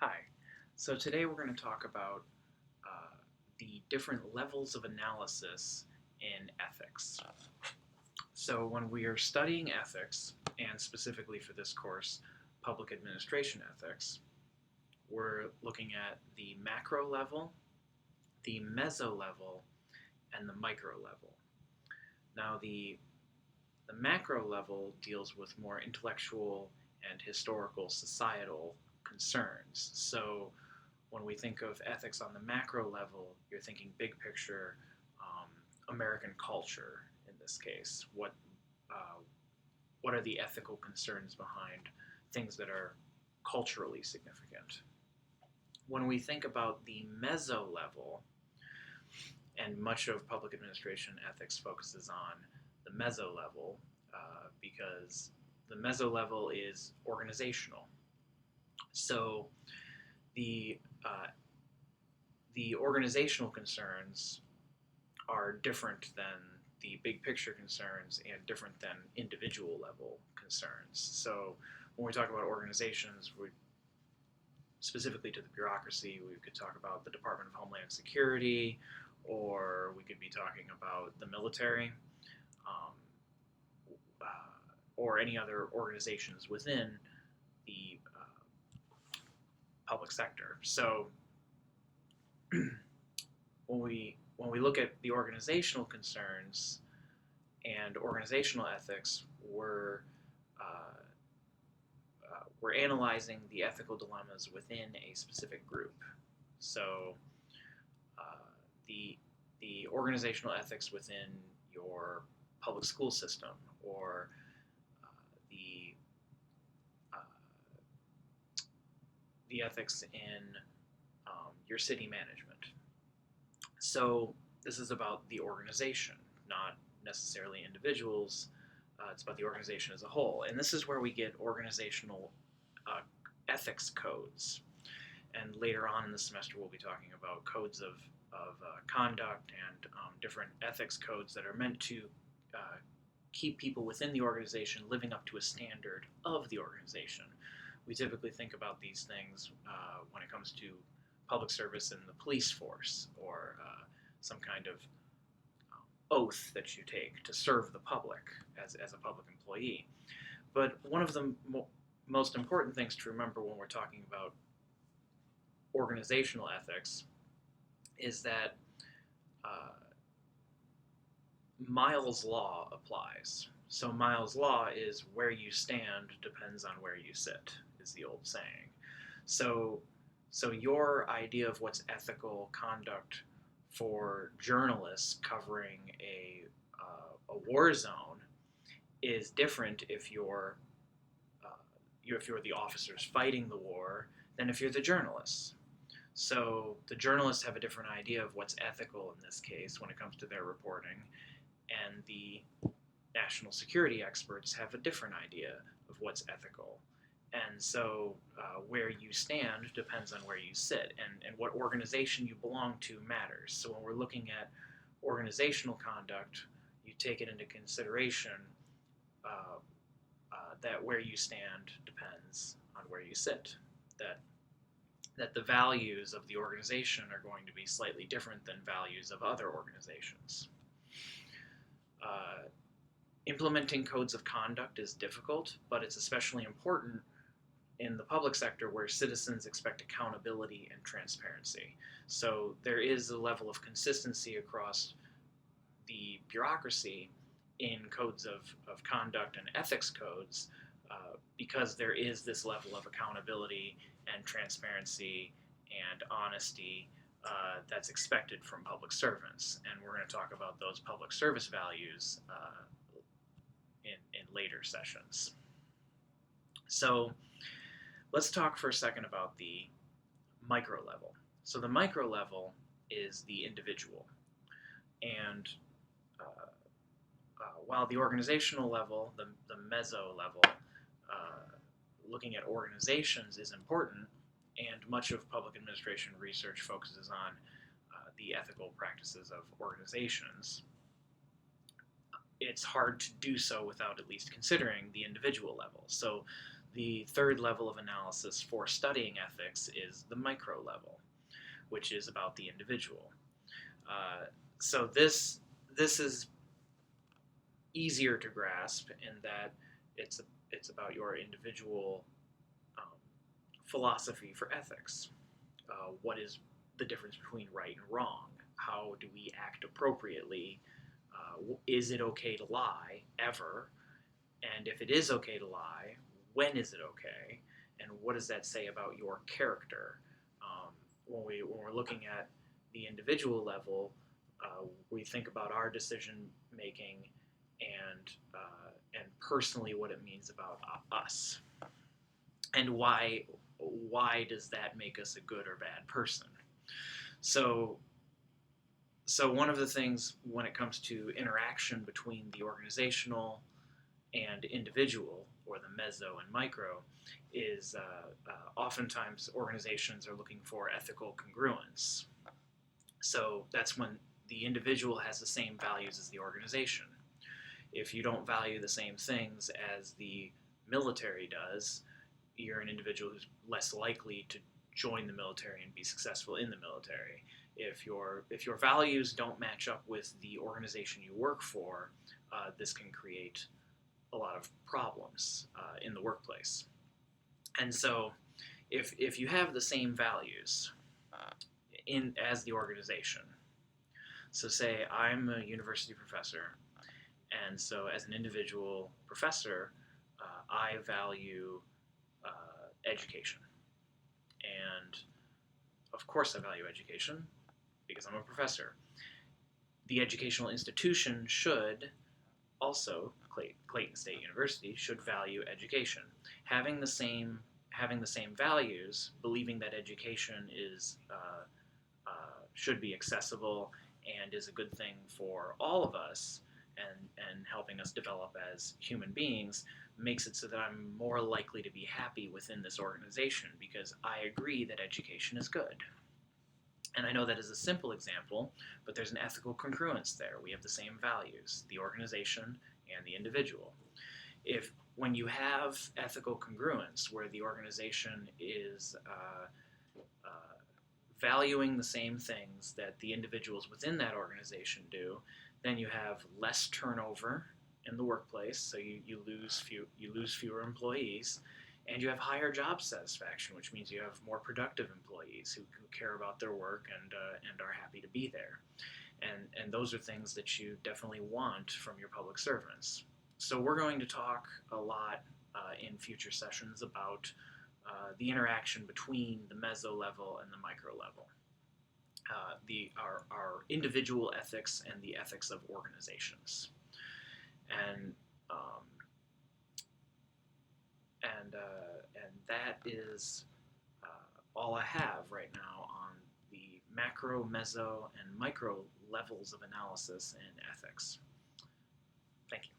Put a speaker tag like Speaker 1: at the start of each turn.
Speaker 1: Hi. So today we're going to talk about uh, the different levels of analysis in ethics. So when we are studying ethics, and specifically for this course, public administration ethics, we're looking at the macro level, the meso level, and the micro level. Now the macro level deals with more intellectual and historical societal concerns. So when we think of ethics on the macro level, you're thinking big picture, um, American culture in this case. Uh, what are the ethical concerns behind things that are culturally significant? When we think about the meso level, and much of public administration ethics focuses on the meso level because the meso level is organizational. So the uh, the organizational concerns are different than the big picture concerns and different than individual level concerns. So when we talk about organizations, we specifically to the bureaucracy, we could talk about the Department of Homeland Security, or we could be talking about the military, um, or any other organizations within the public sector. So when we look at the organizational concerns and organizational ethics, uh, we're analyzing the ethical dilemmas within a specific group. So uh, the the organizational ethics within your public school system, or uh, the uh, the ethics in your city management. So this is about the organization, not necessarily individuals. It's about the organization as a whole, and this is where we get organizational uh, ethics codes. And later on in the semester, we'll be talking about codes of conduct and different ethics codes that are meant to uh, keep people within the organization living up to a standard of the organization. We typically think about these things when it comes to public service in the police force, or some kind of oath that you take to serve the public as a public employee. But one of the most important things to remember when we're talking about organizational ethics is that uh, Miles' law applies. So Miles' law is where you stand depends on where you sit, is the old saying. So so your idea of what's ethical conduct for journalists covering a war zone is different uh, if you're the officers fighting the war than if you're the journalists. So the journalists have a different idea of what's ethical in this case when it comes to their reporting, and the national security experts have a different idea of what's ethical. And so where you stand depends on where you sit, and what organization you belong to matters. So when we're looking at organizational conduct, you take it into consideration uh, that where you stand depends on where you sit. That that the values of the organization are going to be slightly different than values of other organizations. Uh, Implementing codes of conduct is difficult, but it's especially important in the public sector where citizens expect accountability and transparency. So there is a level of consistency across the bureaucracy in codes of conduct and ethics codes because there is this level of accountability and transparency and honesty that's expected from public servants. And we're going to talk about those public service values in later sessions. So let's talk for a second about the micro level. So the micro level is the individual. And while the organizational level, the meso level, looking at organizations is important, and much of public administration research focuses on the ethical practices of organizations, it's hard to do so without at least considering the individual level. So The third level of analysis for studying ethics is the micro level, which is about the individual. So this is easier to grasp in that it's about your individual um, philosophy for ethics. What is the difference between right and wrong? How do we act appropriately? Is it okay to lie ever? And if it is okay to lie, when is it okay? And what does that say about your character? When we're looking at the individual level, we think about our decision making and personally what it means about us, and why does that make us a good or bad person? So one of the things when it comes to interaction between the organizational and individual, or the meso and micro, is oftentimes organizations are looking for ethical congruence. So that's when the individual has the same values as the organization. If you don't value the same things as the military does, you're an individual who's less likely to join the military and be successful in the military. If your values don't match up with the organization you work for, this can create a lot of problems in the workplace. And so, if you have the same values as the organization, so say I'm a university professor, and so as an individual professor, I value education, and of course I value education because I'm a professor. The educational institution should also, Clayton State University should value education. Having the same values, believing that education is should be accessible and is a good thing for all of us, and helping us develop as human beings, makes it so that I'm more likely to be happy within this organization because I agree that education is good. And I know that is a simple example, but there's an ethical congruence there. We have the same values, the organization and the individual. When you have ethical congruence, where the organization is valuing the same things that the individuals within that organization do, then you have less turnover in the workplace, so you lose fewer employees, and you have higher job satisfaction, which means you have more productive employees who care about their work and are happy to be there. And those are things that you definitely want from your public servants. So we're going to talk a lot in future sessions about the interaction between the meso level and the micro level, our individual ethics and the ethics of organizations, and that is all I have right now on the macro, meso, and micro levels of analysis in ethics. Thank you.